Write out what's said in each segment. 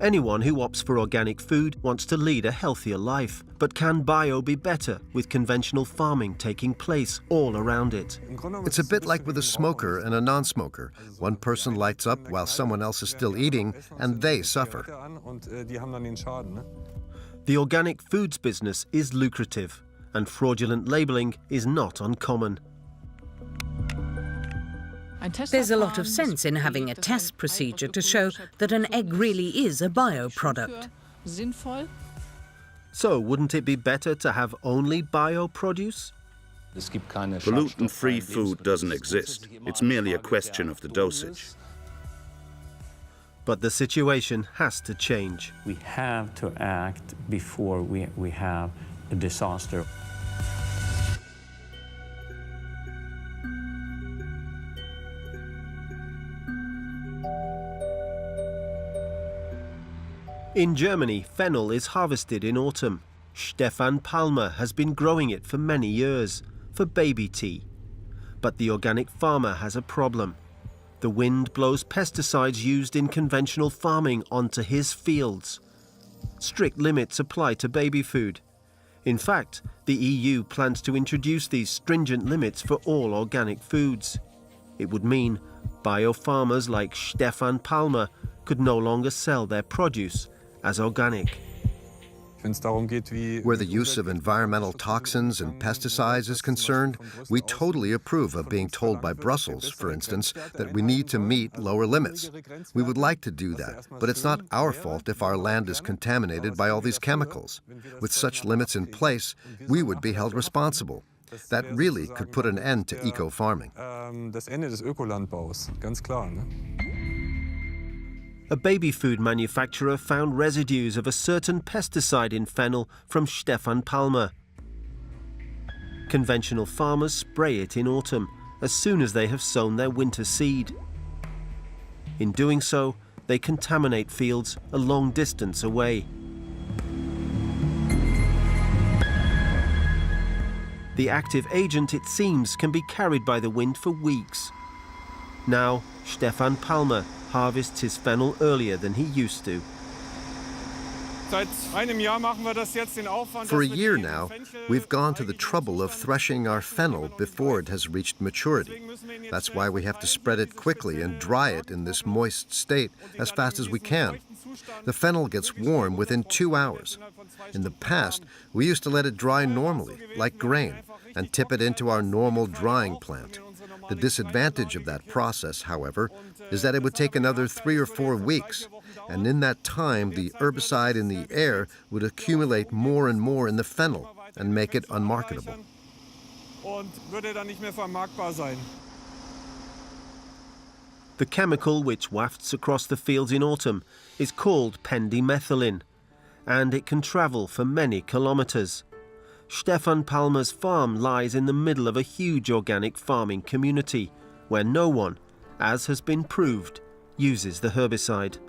Anyone who opts for organic food wants to lead a healthier life. But can bio be better with conventional farming taking place all around it? It's a bit like with a smoker and a non-smoker. One person lights up while someone else is still eating, and they suffer. The organic foods business is lucrative, and fraudulent labeling is not uncommon. There's a lot of sense in having a test procedure to show that an egg really is a bio-product. So wouldn't it be better to have only bio produce? Pollutant-free food doesn't exist. It's merely a question of the dosage. But the situation has to change. We have to act before we have a disaster. In Germany, fennel is harvested in autumn. Stefan Palmer has been growing it for many years, for baby tea. But the organic farmer has a problem. The wind blows pesticides used in conventional farming onto his fields. Strict limits apply to baby food. In fact, the EU plans to introduce these stringent limits for all organic foods. It would mean bio-farmers like Stefan Palmer could no longer sell their produce as organic. Where the use of environmental toxins and pesticides is concerned, we totally approve of being told by Brussels, for instance, that we need to meet lower limits. We would like to do that, but it's not our fault if our land is contaminated by all these chemicals. With such limits in place, we would be held responsible. That really could put an end to eco-farming. A baby food manufacturer found residues of a certain pesticide in fennel from Stefan Palmer. Conventional farmers spray it in autumn, as soon as they have sown their winter seed. In doing so, they contaminate fields a long distance away. The active agent, it seems, can be carried by the wind for weeks. Now, Stefan Palmer harvests his fennel earlier than he used to. For a year now, we've gone to the trouble of threshing our fennel before it has reached maturity. That's why we have to spread it quickly and dry it in this moist state as fast as we can. The fennel gets warm within 2 hours. In the past, we used to let it dry normally, like grain, and tip it into our normal drying plant. The disadvantage of that process, however, is that it would take another 3 or 4 weeks, and in that time the herbicide in the air would accumulate more and more in the fennel and make it unmarketable. The chemical which wafts across the fields in autumn is called pendimethalin, and it can travel for many kilometers. Stefan Palmer's farm lies in the middle of a huge organic farming community where no one, as has been proved, uses the herbicide.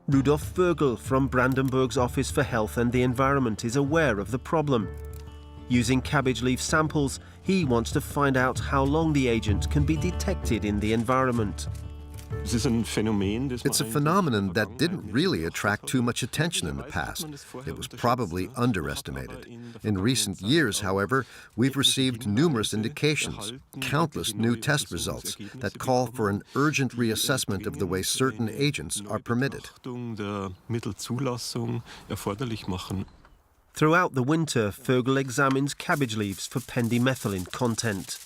Rudolf Vögel from Brandenburg's Office for Health and the Environment is aware of the problem. Using cabbage leaf samples, he wants to find out how long the agent can be detected in the environment. It's a phenomenon that didn't really attract too much attention in the past. It was probably underestimated. In recent years, however, we've received numerous indications, countless new test results that call for an urgent reassessment of the way certain agents are permitted. Throughout the winter, Vögel examines cabbage leaves for pendimethalin content.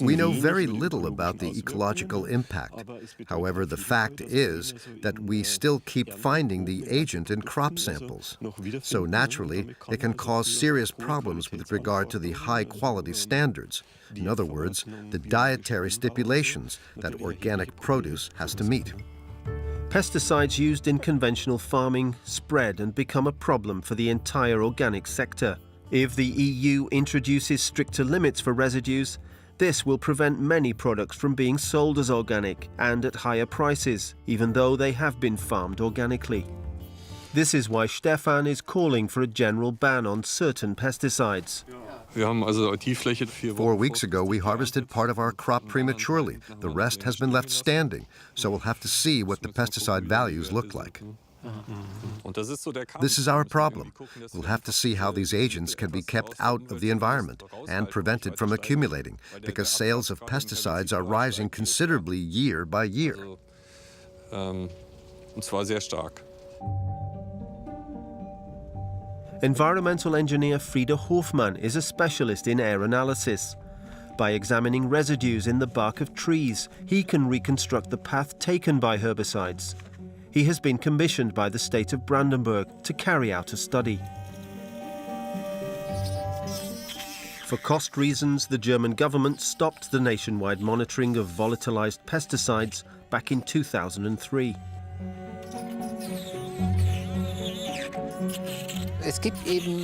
We know very little about the ecological impact. However, the fact is that we still keep finding the agent in crop samples. So naturally, it can cause serious problems with regard to the high-quality standards. In other words, the dietary stipulations that organic produce has to meet. Pesticides used in conventional farming spread and become a problem for the entire organic sector. If the EU introduces stricter limits for residues, this will prevent many products from being sold as organic and at higher prices, even though they have been farmed organically. This is why Stefan is calling for a general ban on certain pesticides. 4 weeks ago, we harvested part of our crop prematurely. The rest has been left standing, so we'll have to see what the pesticide values look like. This is our problem. We'll have to see how these agents can be kept out of the environment and prevented from accumulating, because sales of pesticides are rising considerably year by year. Environmental engineer Frieda Hofmann is a specialist in air analysis. By examining residues in the bark of trees, he can reconstruct the path taken by herbicides. He has been commissioned by the state of Brandenburg to carry out a study. For cost reasons, the German government stopped the nationwide monitoring of volatilized pesticides back in 2003.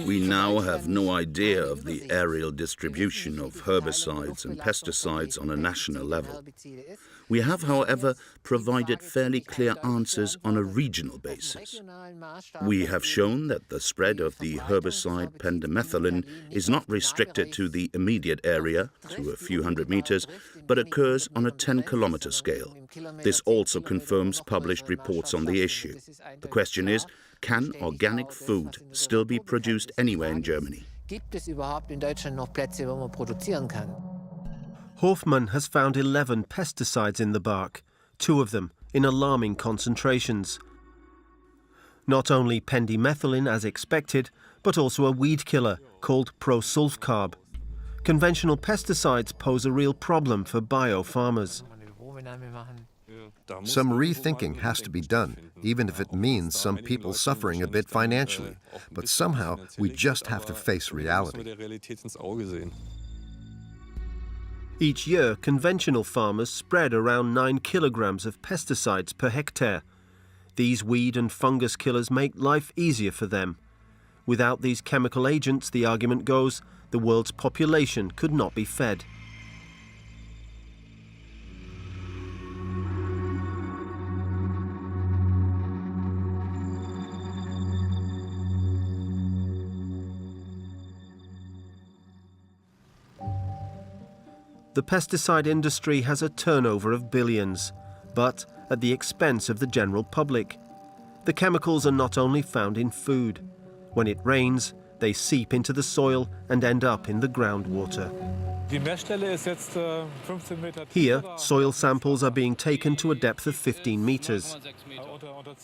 We now have no idea of the aerial distribution of herbicides and pesticides on a national level. We have, however, provided fairly clear answers on a regional basis. We have shown that the spread of the herbicide pendimethalin is not restricted to the immediate area, to a few hundred meters, but occurs on a 10-kilometer scale. This also confirms published reports on the issue. The question is, can organic food still be produced anywhere in Germany? Hofmann has found 11 pesticides in the bark, 2 of them in alarming concentrations. Not only pendimethalin as expected, but also a weed killer called prosulfcarb. Conventional pesticides pose a real problem for bio-farmers. Some rethinking has to be done, even if it means some people suffering a bit financially. But somehow, we just have to face reality. Each year, conventional farmers spread around 9 kilograms of pesticides per hectare. These weed and fungus killers make life easier for them. Without these chemical agents, the argument goes, the world's population could not be fed. The pesticide industry has a turnover of billions, but at the expense of the general public. The chemicals are not only found in food. When it rains, they seep into the soil and end up in the groundwater. Here, soil samples are being taken to a depth of 15 meters.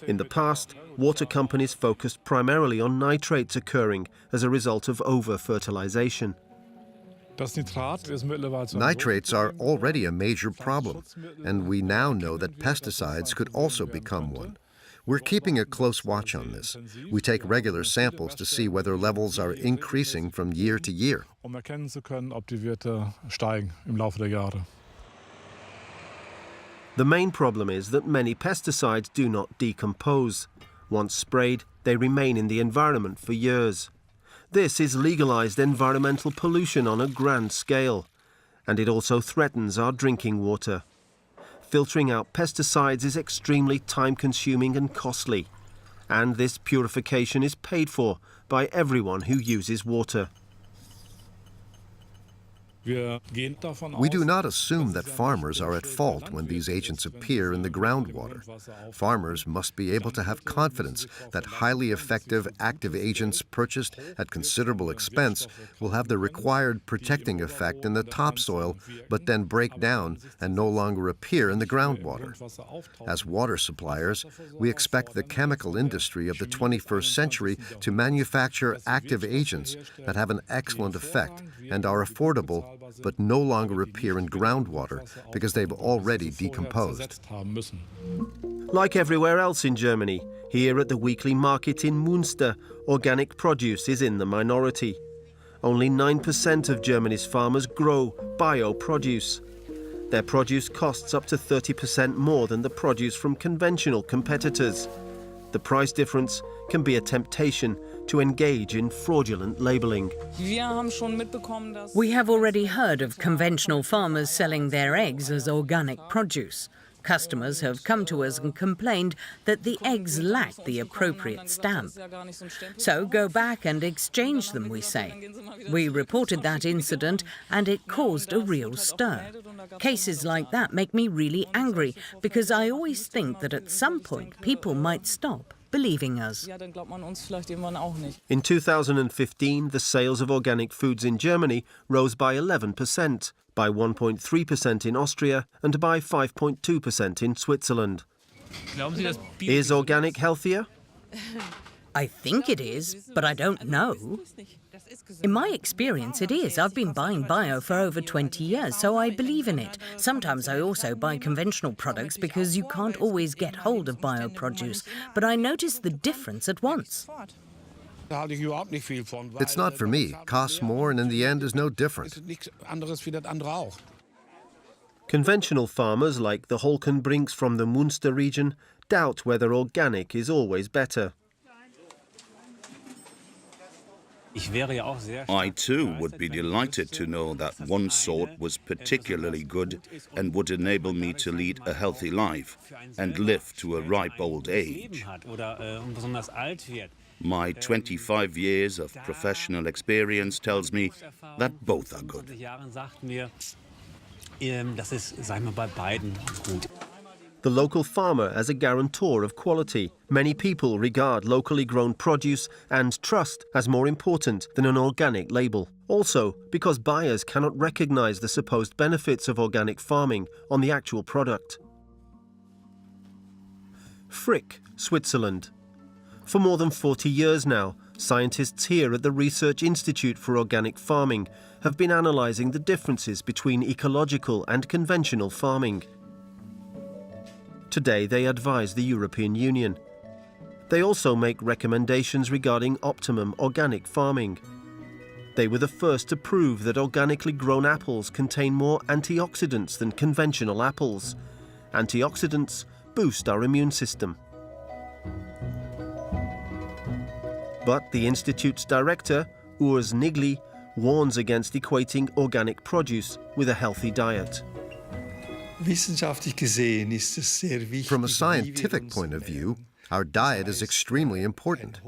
In the past, water companies focused primarily on nitrates occurring as a result of over-fertilization. Nitrates are already a major problem, and we now know that pesticides could also become one. We're keeping a close watch on this. We take regular samples to see whether levels are increasing from year to year. The main problem is that many pesticides do not decompose. Once sprayed, they remain in the environment for years. This is legalized environmental pollution on a grand scale, and it also threatens our drinking water. Filtering out pesticides is extremely time-consuming and costly, and this purification is paid for by everyone who uses water. We do not assume that farmers are at fault when these agents appear in the groundwater. Farmers must be able to have confidence that highly effective active agents purchased at considerable expense will have the required protecting effect in the topsoil, but then break down and no longer appear in the groundwater. As water suppliers, we expect the chemical industry of the 21st century to manufacture active agents that have an excellent effect and are affordable, but no longer appear in groundwater because they've already decomposed. Like everywhere else in Germany, here at the weekly market in Münster, organic produce is in the minority. Only 9% of Germany's farmers grow bio-produce. Their produce costs up to 30% more than the produce from conventional competitors. The price difference can be a temptation to engage in fraudulent labeling. We have already heard of conventional farmers selling their eggs as organic produce. Customers have come to us and complained that the eggs lack the appropriate stamp. So go back and exchange them, we say. We reported that incident and it caused a real stir. Cases like that make me really angry because I always think that at some point people might stop. believing us. In 2015, the sales of organic foods in Germany rose by 11%, by 1.3% in Austria, and by 5.2% in Switzerland. Is organic healthier? I think it is, but I don't know. In my experience, it is. I've been buying bio for over 20 years, so I believe in it. Sometimes I also buy conventional products because you can't always get hold of bio produce, but I noticed the difference at once. It's not for me. Costs more and in the end is no different. Conventional farmers like the Holkenbrinks from the Munster region doubt whether organic is always better. I too would be delighted to know that one sort was particularly good and would enable me to lead a healthy life and live to a ripe old age. My 25 years of professional experience tells me that both are good. The local farmer as a guarantor of quality. Many people regard locally grown produce and trust as more important than an organic label. Also, because buyers cannot recognize the supposed benefits of organic farming on the actual product. Frick, Switzerland. For more than 40 years now, scientists here at the Research Institute for Organic Farming have been analyzing the differences between ecological and conventional farming. Today they advise the European Union. They also make recommendations regarding optimum organic farming. They were the first to prove that organically grown apples contain more antioxidants than conventional apples. Antioxidants boost our immune system. But the Institute's director, Urs Nigli, warns against equating organic produce with a healthy diet. From a scientific point of view, our diet is extremely important.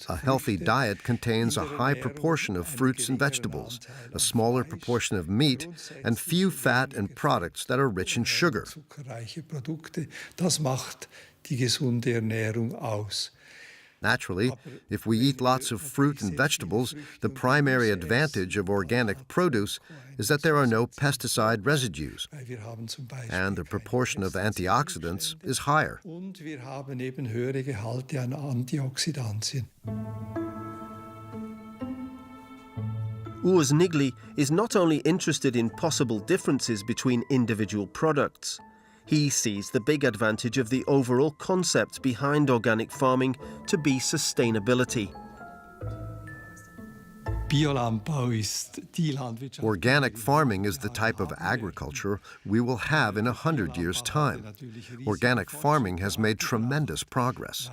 A healthy diet contains a high proportion of fruits and vegetables, a smaller proportion of meat, and few fat and products that are rich in sugar. Naturally, if we eat lots of fruit and vegetables, the primary advantage of organic produce is that there are no pesticide residues, and the proportion of antioxidants is higher. Urs Nigli is not only interested in possible differences between individual products. He sees the big advantage of the overall concept behind organic farming to be sustainability. Organic farming is the type of agriculture we will have in 100 years' time. Organic farming has made tremendous progress.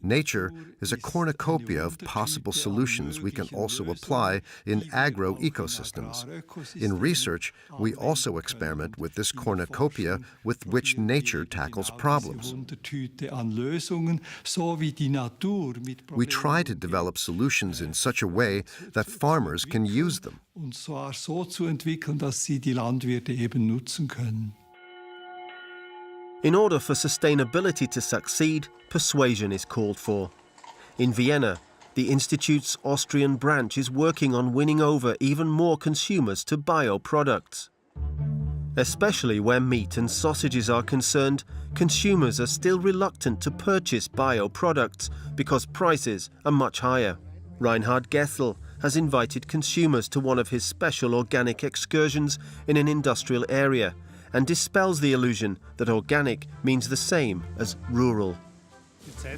Nature is a cornucopia of possible solutions we can also apply in agro-ecosystems. In research, we also experiment with this cornucopia with which nature tackles problems. We try to develop solutions in such a way that farmers can use them. In order for sustainability to succeed, persuasion is called for. In Vienna, the Institute's Austrian branch is working on winning over even more consumers to bio products. Especially where meat and sausages are concerned, consumers are still reluctant to purchase bio products because prices are much higher. Reinhard Gessel has invited consumers to one of his special organic excursions in an industrial area and dispels the illusion that organic means the same as rural.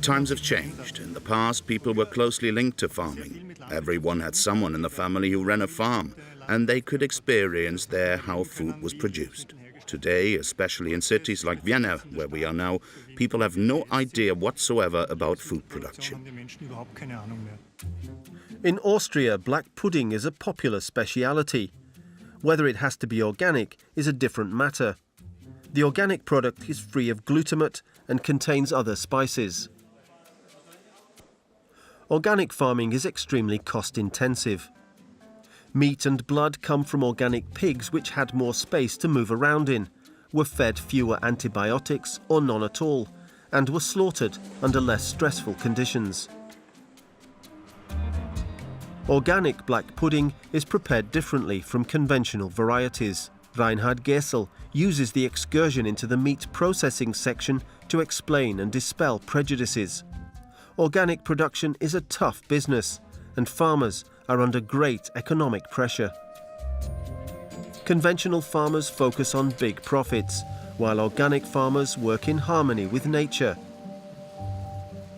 Times have changed. In the past, people were closely linked to farming. Everyone had someone in the family who ran a farm, and they could experience there how food was produced. Today, especially in cities like Vienna, where we are now, people have no idea whatsoever about food production. In Austria, black pudding is a popular speciality. Whether it has to be organic is a different matter. The organic product is free of glutamate and contains other spices. Organic farming is extremely cost-intensive. Meat and blood come from organic pigs which had more space to move around in, were fed fewer antibiotics or none at all, and were slaughtered under less stressful conditions. Organic black pudding is prepared differently from conventional varieties. Reinhard Gesell uses the excursion into the meat processing section to explain and dispel prejudices. Organic production is a tough business, and farmers are under great economic pressure. Conventional farmers focus on big profits, while organic farmers work in harmony with nature.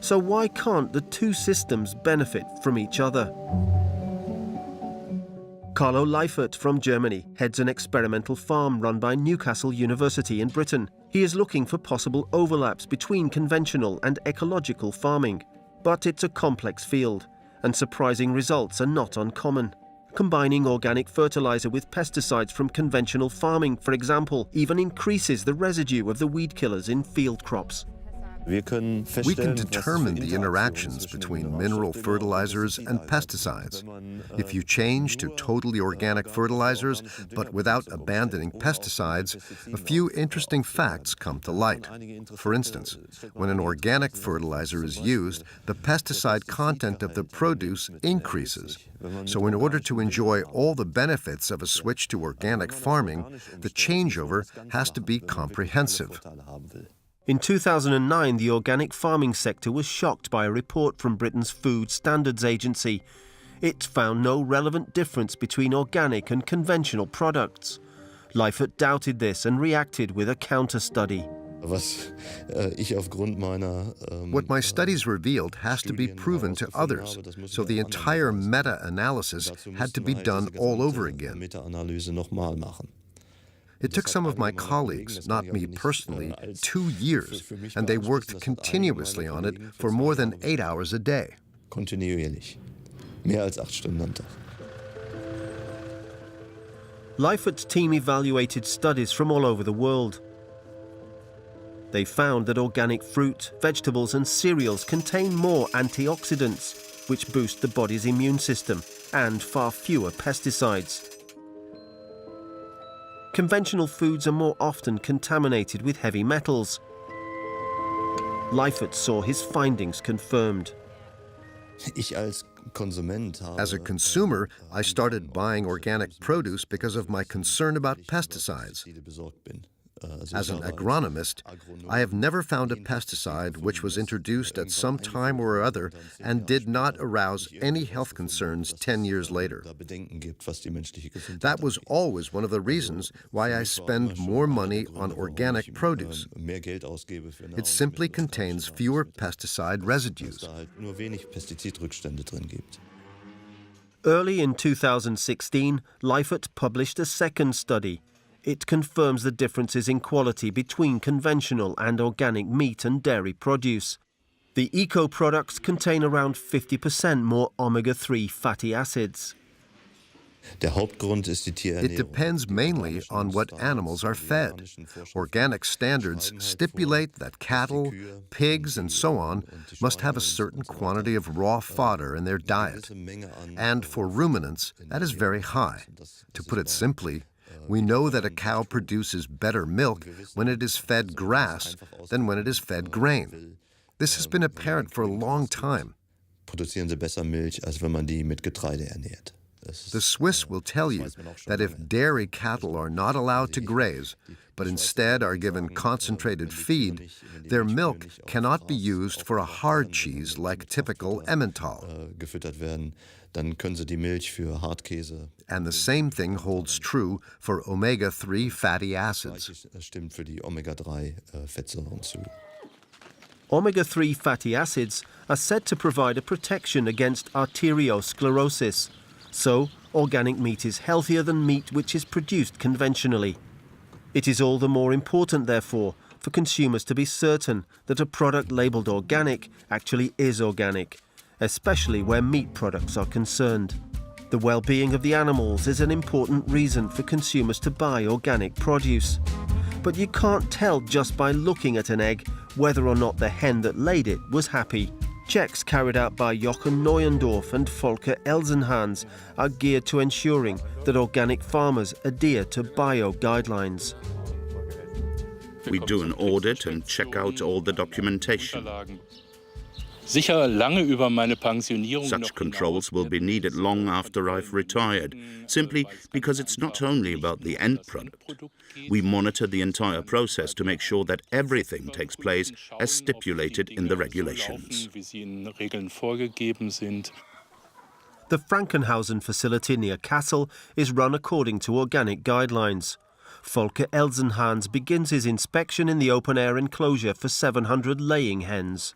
So why can't the two systems benefit from each other? Carlo Leifert from Germany heads an experimental farm run by Newcastle University in Britain. He is looking for possible overlaps between conventional and ecological farming. But it's a complex field, and surprising results are not uncommon. Combining organic fertilizer with pesticides from conventional farming, for example, even increases the residue of the weed killers in field crops. We can determine the interactions between mineral fertilizers and pesticides. If you change to totally organic fertilizers, but without abandoning pesticides, a few interesting facts come to light. For instance, when an organic fertilizer is used, the pesticide content of the produce increases. So in order to enjoy all the benefits of a switch to organic farming, the changeover has to be comprehensive. In 2009, the organic farming sector was shocked by a report from Britain's Food Standards Agency. It found no relevant difference between organic and conventional products. Leifert doubted this and reacted with a counter-study. What my studies revealed has to be proven to others, so the entire meta-analysis had to be done all over again. It took some of my colleagues, not me personally, 2 years, and they worked continuously on it for more than 8 hours a day. Leifert's team evaluated studies from all over the world. They found that organic fruit, vegetables and cereals contain more antioxidants, which boost the body's immune system, and far fewer pesticides. Conventional foods are more often contaminated with heavy metals. Leifert saw his findings confirmed. As a consumer, I started buying organic produce because of my concern about pesticides. As an agronomist, I have never found a pesticide which was introduced at some time or other and did not arouse any health concerns 10 years later. That was always one of the reasons why I spend more money on organic produce. It simply contains fewer pesticide residues. Early in 2016, Leifert published a second study. It confirms the differences in quality between conventional and organic meat and dairy produce. The eco-products contain around 50% more omega-3 fatty acids. It depends mainly on what animals are fed. Organic standards stipulate that cattle, pigs, and so on must have a certain quantity of raw fodder in their diet. And for ruminants, that is very high. To put it simply, we know that a cow produces better milk when it is fed grass than when it is fed grain. This has been apparent for a long time. The Swiss will tell you that if dairy cattle are not allowed to graze, but instead are given concentrated feed, their milk cannot be used for a hard cheese like typical Emmental. And the same thing holds true for omega-3 fatty acids. Omega-3 fatty acids are said to provide a protection against arteriosclerosis. So, organic meat is healthier than meat which is produced conventionally. It is all the more important, therefore, for consumers to be certain that a product labelled organic actually is organic, especially where meat products are concerned. The well-being of the animals is an important reason for consumers to buy organic produce. But you can't tell just by looking at an egg whether or not the hen that laid it was happy. Checks carried out by Jochen Neuendorf and Volker Elsenhans are geared to ensuring that organic farmers adhere to bio guidelines. We do an audit and check out all the documentation. Such controls will be needed long after I've retired, simply because it's not only about the end product. We monitor the entire process to make sure that everything takes place as stipulated in the regulations. The Frankenhausen facility near Kassel is run according to organic guidelines. Volker Elsenhans begins his inspection in the open-air enclosure for 700 laying hens.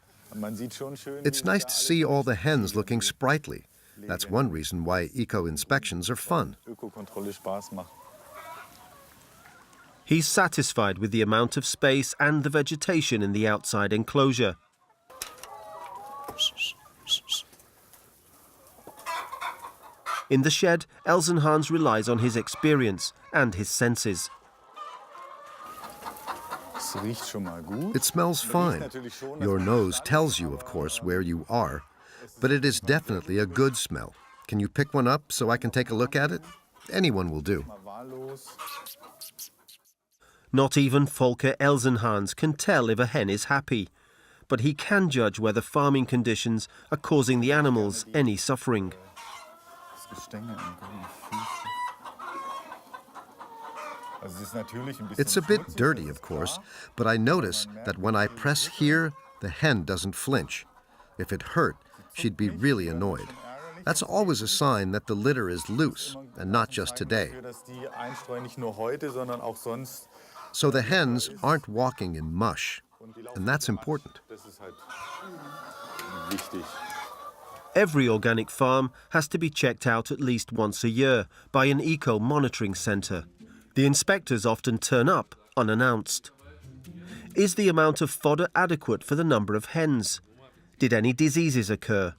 It's nice to see all the hens looking sprightly. That's one reason why eco-inspections are fun. He's satisfied with the amount of space and the vegetation in the outside enclosure. In the shed, Elsenhans relies on his experience and his senses. It smells fine. Your nose tells you, of course, where you are, but it is definitely a good smell. Can you pick one up so I can take a look at it? Anyone will do. Not even Volker Elsenhans can tell if a hen is happy, but he can judge whether farming conditions are causing the animals any suffering. It's a bit dirty, of course, but I notice that when I press here, the hen doesn't flinch. If it hurt, she'd be really annoyed. That's always a sign that the litter is loose, and not just today. So the hens aren't walking in mush, and that's important. Every organic farm has to be checked out at least once a year by an eco-monitoring centre. The inspectors often turn up unannounced. Is the amount of fodder adequate for the number of hens? Did any diseases occur?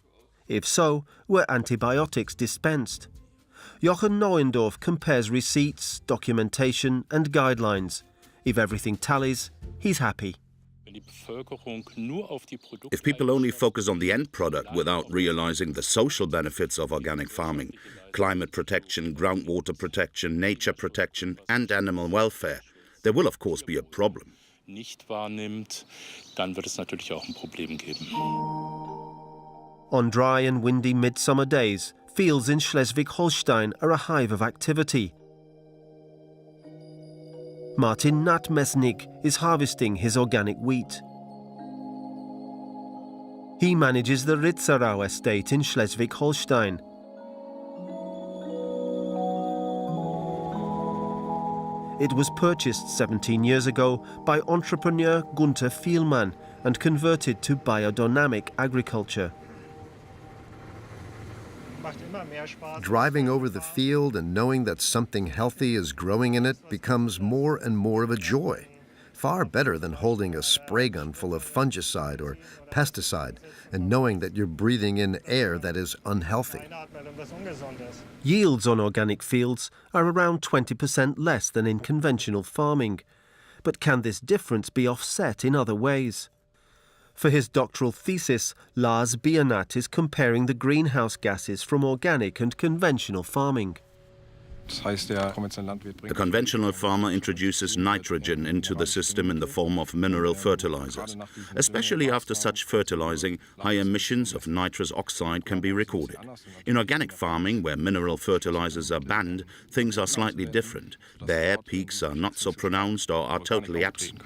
If so, were antibiotics dispensed? Jochen Neuendorf compares receipts, documentation and guidelines. If everything tallies, he's happy. If people only focus on the end product without realizing the social benefits of organic farming, climate protection, groundwater protection, nature protection and animal welfare, there will of course be a problem. On dry and windy midsummer days, fields in Schleswig-Holstein are a hive of activity. Martin Natmesnik is harvesting his organic wheat. He manages the Ritzerau estate in Schleswig-Holstein. It was purchased 17 years ago by entrepreneur Gunther Fielmann and converted to biodynamic agriculture. Driving over the field and knowing that something healthy is growing in it becomes more and more of a joy. Far better than holding a spray gun full of fungicide or pesticide and knowing that you're breathing in air that is unhealthy. Yields on organic fields are around 20% less than in conventional farming. But can this difference be offset in other ways? For his doctoral thesis, Lars Biernat is comparing the greenhouse gases from organic and conventional farming. The conventional farmer introduces nitrogen into the system in the form of mineral fertilizers. Especially after such fertilizing, high emissions of nitrous oxide can be recorded. In organic farming, where mineral fertilizers are banned, things are slightly different. There, peaks are not so pronounced or are totally absent.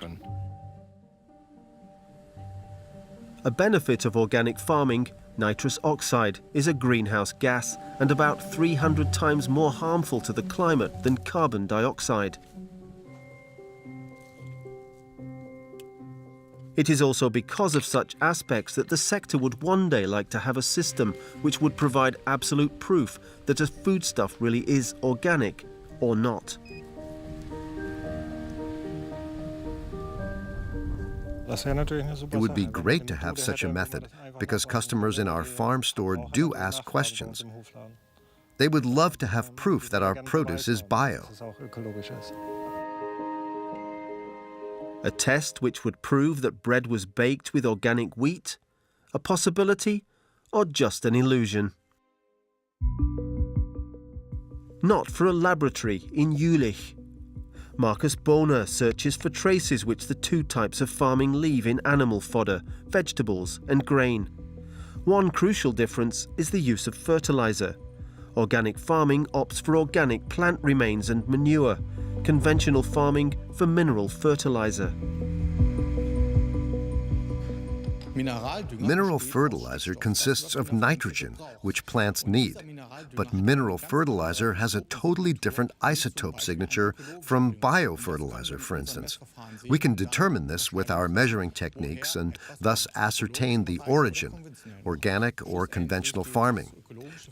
A benefit of organic farming, nitrous oxide, is a greenhouse gas and about 300 times more harmful to the climate than carbon dioxide. It is also because of such aspects that the sector would one day like to have a system which would provide absolute proof that a foodstuff really is organic or not. It would be great to have such a method because customers in our farm store do ask questions. They would love to have proof that our produce is bio. A test which would prove that bread was baked with organic wheat? A possibility or just an illusion? Not for a laboratory in Jülich. Marcus Bohner searches for traces which the two types of farming leave in animal fodder, vegetables and grain. One crucial difference is the use of fertilizer. Organic farming opts for organic plant remains and manure, conventional farming for mineral fertilizer. Mineral fertilizer consists of nitrogen, which plants need. But mineral fertilizer has a totally different isotope signature from biofertilizer, for instance. We can determine this with our measuring techniques and thus ascertain the origin, organic or conventional farming.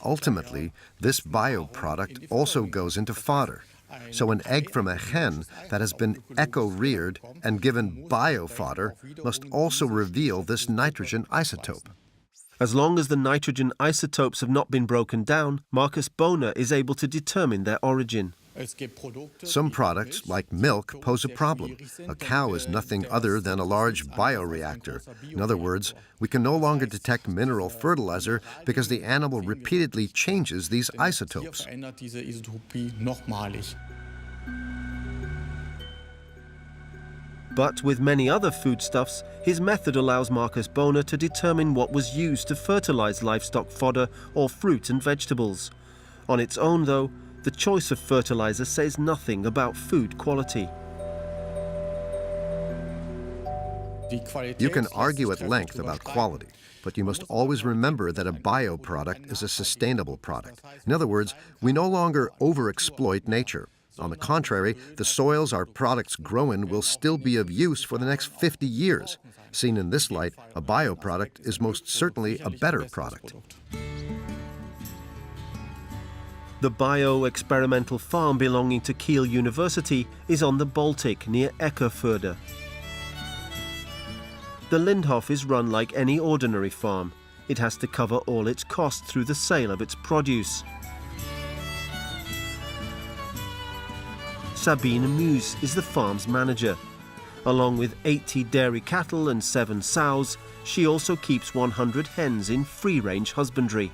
Ultimately, this bioproduct also goes into fodder. So an egg from a hen that has been eco-reared and given biofodder must also reveal this nitrogen isotope. As long as the nitrogen isotopes have not been broken down, Marcus Bohner is able to determine their origin. Some products, like milk, pose a problem. A cow is nothing other than a large bioreactor. In other words, we can no longer detect mineral fertilizer because the animal repeatedly changes these isotopes. But with many other foodstuffs, his method allows Marcus Bohner to determine what was used to fertilize livestock fodder or fruit and vegetables. On its own, though, the choice of fertilizer says nothing about food quality. You can argue at length about quality, but you must always remember that a bioproduct is a sustainable product. In other words, we no longer overexploit nature. On the contrary, the soils our products grow in will still be of use for the next 50 years. Seen in this light, a bioproduct is most certainly a better product. The bio-experimental farm belonging to Kiel University is on the Baltic near Eckerförde. The Lindhof is run like any ordinary farm. It has to cover all its costs through the sale of its produce. Sabine Muse is the farm's manager. Along with 80 dairy cattle and 7 sows, she also keeps 100 hens in free-range husbandry.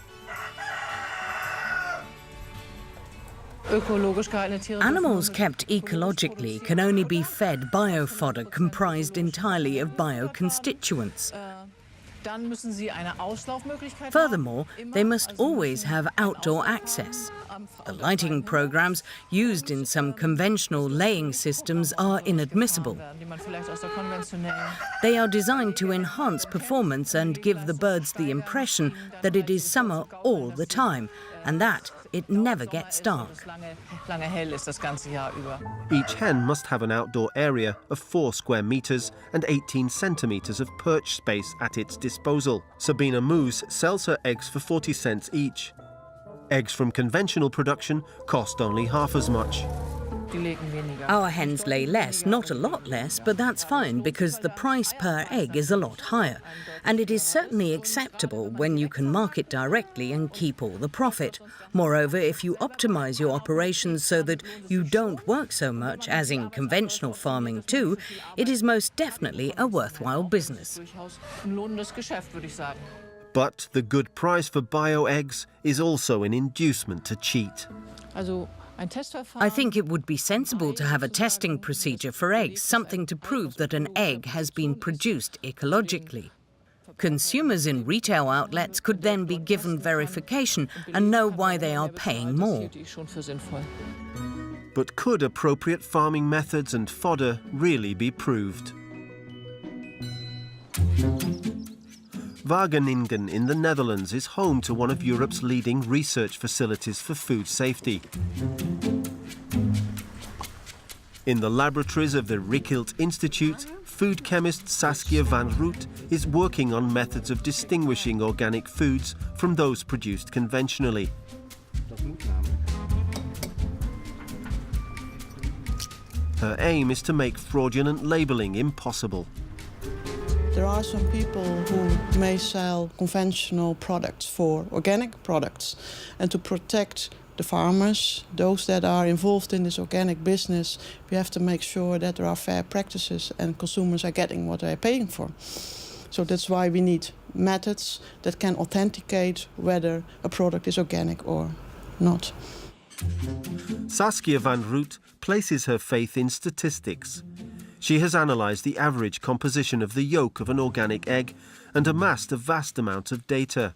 Animals kept ecologically can only be fed biofodder comprised entirely of bioconstituents. Furthermore, they must always have outdoor access. The lighting programs used in some conventional laying systems are inadmissible. They are designed to enhance performance and give the birds the impression that it is summer all the time, and that it never gets dark. Each hen must have an outdoor area of 4 square meters and 18 centimeters of perch space at its disposal. Sabine Moos sells her eggs for 40 cents each. Eggs from conventional production cost only half as much. Our hens lay less, not a lot less, but that's fine because the price per egg is a lot higher. And it is certainly acceptable when you can market directly and keep all the profit. Moreover, if you optimize your operations so that you don't work so much, as in conventional farming too, it is most definitely a worthwhile business. But the good price for bio-eggs is also an inducement to cheat. I think it would be sensible to have a testing procedure for eggs, something to prove that an egg has been produced ecologically. Consumers in retail outlets could then be given verification and know why they are paying more. But could appropriate farming methods and fodder really be proved? Wageningen in the Netherlands is home to one of Europe's leading research facilities for food safety. In the laboratories of the Rickelt Institute, food chemist Saskia van Root is working on methods of distinguishing organic foods from those produced conventionally. Her aim is to make fraudulent labeling impossible. There are some people who may sell conventional products for organic products. And to protect the farmers, those that are involved in this organic business, we have to make sure that there are fair practices and consumers are getting what they're paying for. So that's why we need methods that can authenticate whether a product is organic or not. Saskia van Root places her faith in statistics. She has analysed the average composition of the yolk of an organic egg and amassed a vast amount of data.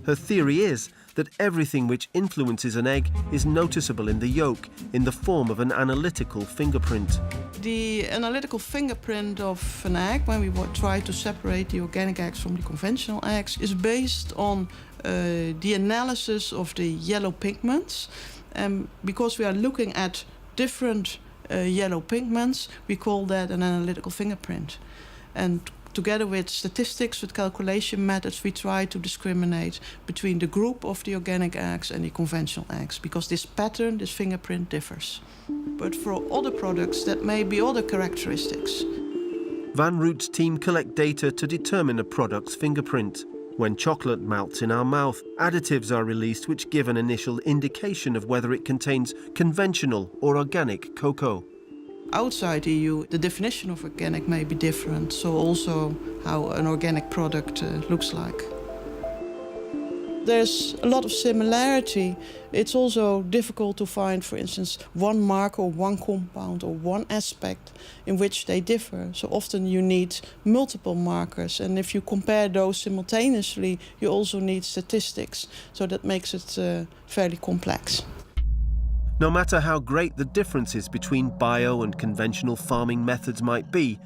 Her theory is that everything which influences an egg is noticeable in the yolk in the form of an analytical fingerprint. The analytical fingerprint of an egg, when we try to separate the organic eggs from the conventional eggs, is based on the analysis of the yellow pigments. Because we are looking at different yellow pigments, we call that an analytical fingerprint. And together with statistics, with calculation methods, we try to discriminate between the group of the organic eggs and the conventional eggs, because this pattern, this fingerprint, differs. But for other products, that may be other characteristics. Van Root's team collect data to determine a product's fingerprint. When chocolate melts in our mouth, additives are released which give an initial indication of whether it contains conventional or organic cocoa. Outside the EU, the definition of organic may be different, so also how an organic product looks like. There's a lot of similarity. It's also difficult to find, for instance, one mark or one compound or one aspect in which they differ. So often you need multiple markers, and if you compare those simultaneously, you also need statistics. So that makes it fairly complex. No matter how great the differences between bio and conventional farming methods might be,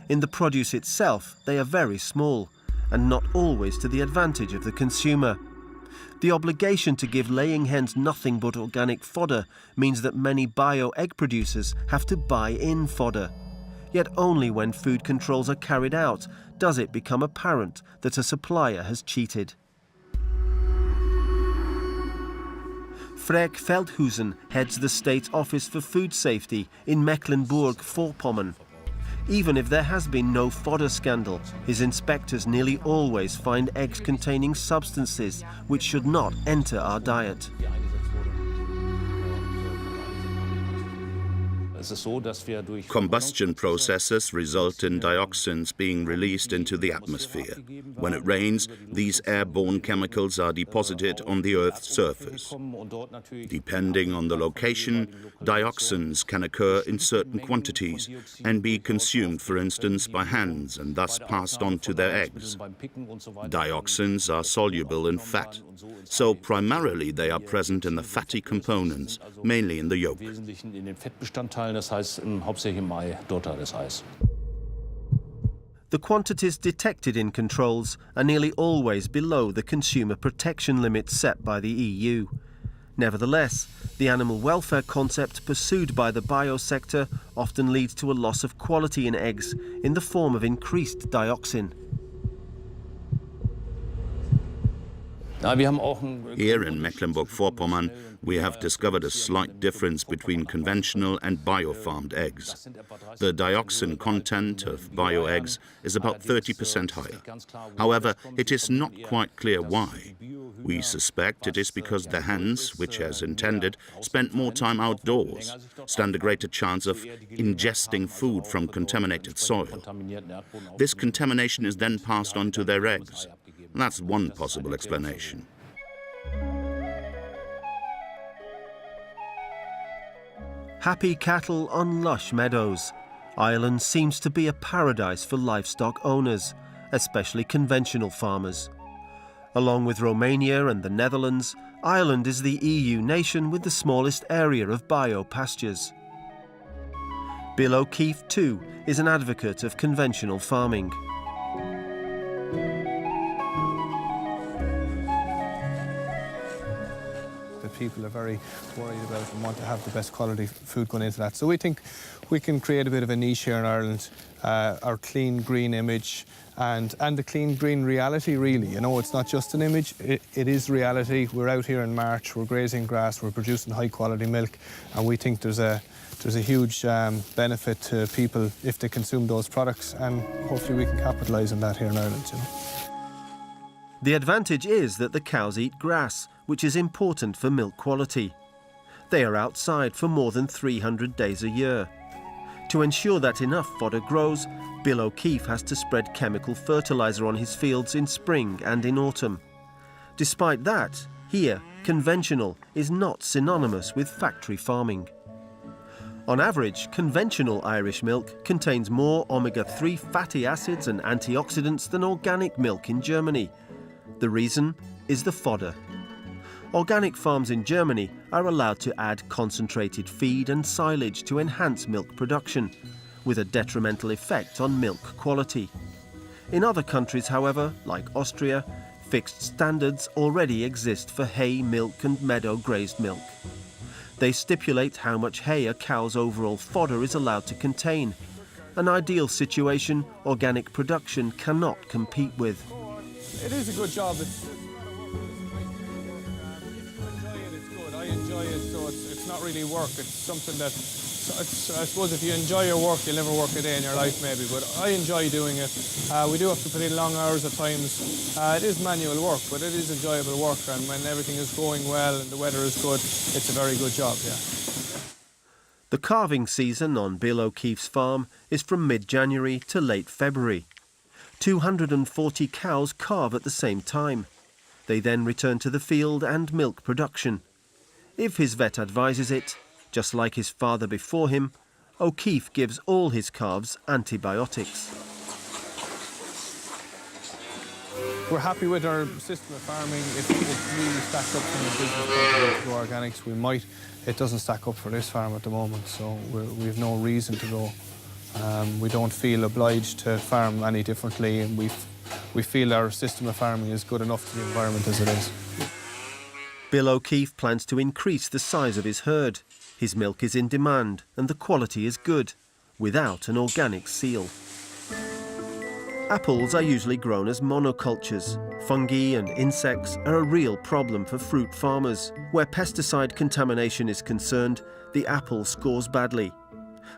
in the produce itself they are very small and not always to the advantage of the consumer. The obligation to give laying hens nothing but organic fodder means that many bio egg producers have to buy in fodder. Yet only when food controls are carried out does it become apparent that a supplier has cheated. Freek Veldhuizen heads the State Office for Food Safety in Mecklenburg-Vorpommern. Even if there has been no fodder scandal, his inspectors nearly always find eggs containing substances which should not enter our diet. Combustion processes result in dioxins being released into the atmosphere. When it rains, these airborne chemicals are deposited on the Earth's surface. Depending on the location, dioxins can occur in certain quantities and be consumed, for instance, by hens and thus passed on to their eggs. Dioxins are soluble in fat, so primarily they are present in the fatty components, mainly in the yolk. The quantities detected in controls are nearly always below the consumer protection limits set by the EU. Nevertheless, the animal welfare concept pursued by the biosector often leads to a loss of quality in eggs in the form of increased dioxin. Here in Mecklenburg-Vorpommern, we have discovered a slight difference between conventional and bio-farmed eggs. The dioxin content of bio eggs is about 30% higher. However, it is not quite clear why. We suspect it is because the hens, which as intended, spent more time outdoors, stand a greater chance of ingesting food from contaminated soil. This contamination is then passed on to their eggs. That's one possible explanation. Happy cattle on lush meadows. Ireland seems to be a paradise for livestock owners, especially conventional farmers. Along with Romania and the Netherlands, Ireland is the EU nation with the smallest area of bio-pastures. Bill O'Keefe, too, is an advocate of conventional farming. People are very worried about and want to have the best quality food going into that. So we think we can create a bit of a niche here in Ireland, our clean green image and the clean green reality, really. You know, it's not just an image, it is reality. We're out here in March, we're grazing grass, we're producing high quality milk, and we think there's a huge benefit to people if they consume those products, and hopefully we can capitalise on that here in Ireland, you know. The advantage is that the cows eat grass, which is important for milk quality. They are outside for more than 300 days a year. To ensure that enough fodder grows, Bill O'Keefe has to spread chemical fertiliser on his fields in spring and in autumn. Despite that, here, conventional is not synonymous with factory farming. On average, conventional Irish milk contains more omega-3 fatty acids and antioxidants than organic milk in Germany. The reason is the fodder. Organic farms in Germany are allowed to add concentrated feed and silage to enhance milk production, with a detrimental effect on milk quality. In other countries, however, like Austria, fixed standards already exist for hay, milk and meadow-grazed milk. They stipulate how much hay a cow's overall fodder is allowed to contain, an ideal situation organic production cannot compete with. It is a good job. If you enjoy it, it's good. I enjoy it, so it's not really work. It's something that, I suppose if you enjoy your work, you'll never work a day in your life maybe, but I enjoy doing it. We do have to put in long hours at times. It is manual work, but it is enjoyable work, and when everything is going well and the weather is good, it's a very good job, yeah. The calving season on Bill O'Keefe's farm is from mid-January to late February. 240 cows calve at the same time. They then return to the field and milk production. If his vet advises it, just like his father before him, O'Keefe gives all his calves antibiotics. We're happy with our system of farming. It really stacks up from the business point of view to organics. We might. It doesn't stack up for this farm at the moment, so we have no reason to go. We don't feel obliged to farm any differently, and we feel our system of farming is good enough for the environment as it is. Bill O'Keefe plans to increase the size of his herd. His milk is in demand and the quality is good, without an organic seal. Apples are usually grown as monocultures. Fungi and insects are a real problem for fruit farmers. Where pesticide contamination is concerned, the apple scores badly.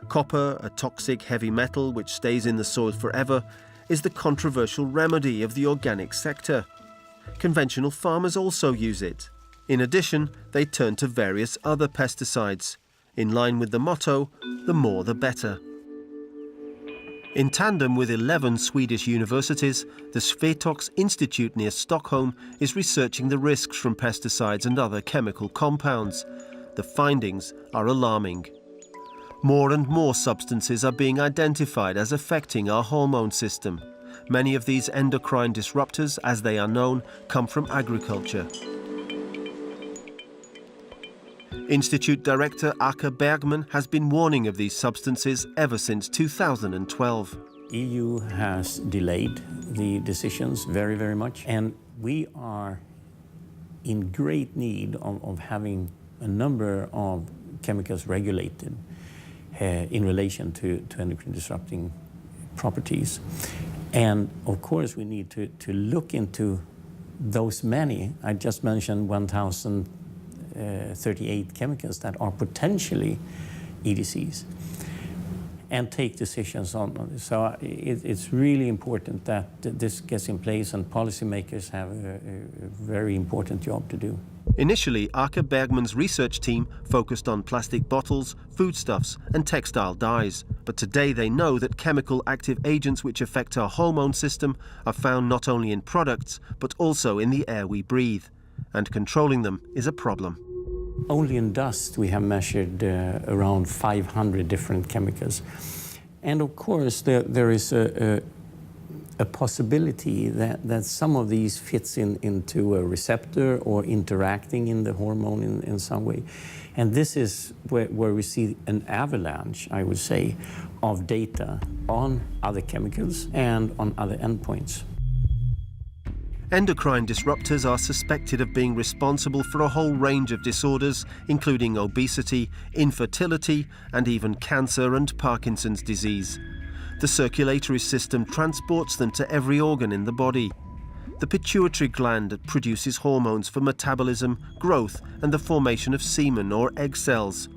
Copper, a toxic heavy metal which stays in the soil forever, is the controversial remedy of the organic sector. Conventional farmers also use it. In addition, they turn to various other pesticides. In line with the motto, the more the better. In tandem with 11 Swedish universities, the Svetox Institute near Stockholm is researching the risks from pesticides and other chemical compounds. The findings are alarming. More and more substances are being identified as affecting our hormone system. Many of these endocrine disruptors, as they are known, come from agriculture. Institute Director Åke Bergman has been warning of these substances ever since 2012. EU has delayed the decisions very, very much, and we are in great need of having a number of chemicals regulated in relation to endocrine disrupting properties. And of course we need to look into those many. I just mentioned 1,038 chemicals that are potentially EDCs and take decisions on this. So it's really important that this gets in place, and policymakers have a very important job to do. Initially, Åke Bergman's research team focused on plastic bottles, foodstuffs and textile dyes. But today they know that chemical active agents which affect our hormone system are found not only in products, but also in the air we breathe. And controlling them is a problem. Only in dust we have measured around 500 different chemicals. And of course there is a possibility that some of these fits into a receptor or interacting in the hormone in some way. And this is where we see an avalanche, I would say, of data on other chemicals and on other endpoints. Endocrine disruptors are suspected of being responsible for a whole range of disorders, including obesity, infertility, and even cancer and Parkinson's disease. The circulatory system transports them to every organ in the body. The pituitary gland produces hormones for metabolism, growth, and the formation of semen or egg cells.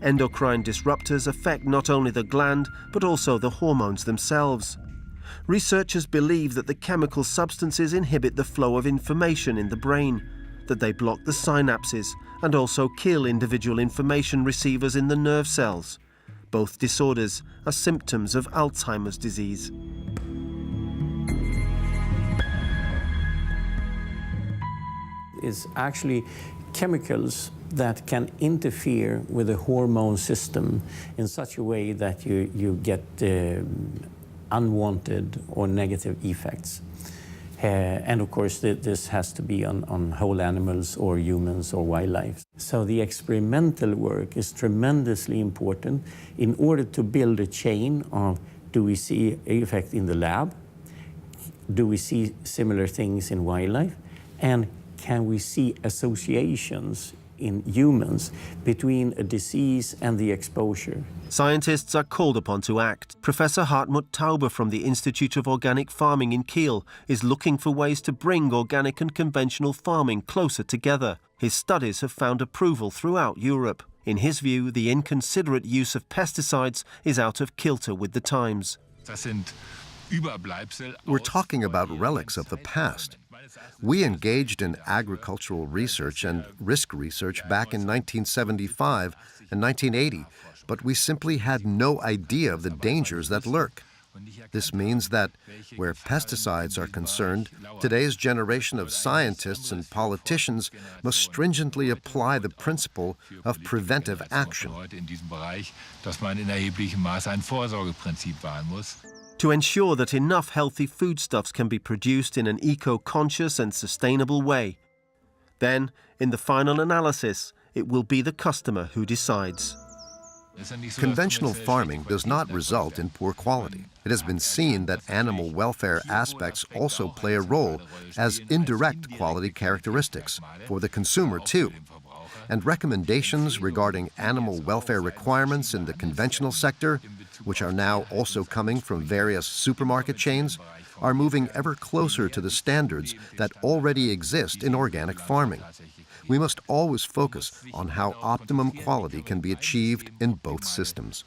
Endocrine disruptors affect not only the gland, but also the hormones themselves. Researchers believe that the chemical substances inhibit the flow of information in the brain, that they block the synapses and also kill individual information receivers in the nerve cells. Both disorders are symptoms of Alzheimer's disease. It's actually chemicals that can interfere with the hormone system in such a way that you get unwanted or negative effects. And of course, this has to be on whole animals or humans or wildlife. So the experimental work is tremendously important in order to build a chain of, do we see an effect in the lab? Do we see similar things in wildlife? And can we see associations in humans between a disease and the exposure? Scientists are called upon to act. Professor Hartmut Tauber from the Institute of Organic Farming in Kiel is looking for ways to bring organic and conventional farming closer together. His studies have found approval throughout Europe. In his view, the inconsiderate use of pesticides is out of kilter with the times. We're talking about relics of the past. We engaged in agricultural research and risk research back in 1975 and 1980, but we simply had no idea of the dangers that lurk. This means that, where pesticides are concerned, today's generation of scientists and politicians must stringently apply the principle of preventive action. To ensure that enough healthy foodstuffs can be produced in an eco-conscious and sustainable way. Then, in the final analysis, it will be the customer who decides. Conventional farming does not result in poor quality. It has been seen that animal welfare aspects also play a role as indirect quality characteristics for the consumer too. And recommendations regarding animal welfare requirements in the conventional sector, which are now also coming from various supermarket chains, are moving ever closer to the standards that already exist in organic farming. We must always focus on how optimum quality can be achieved in both systems.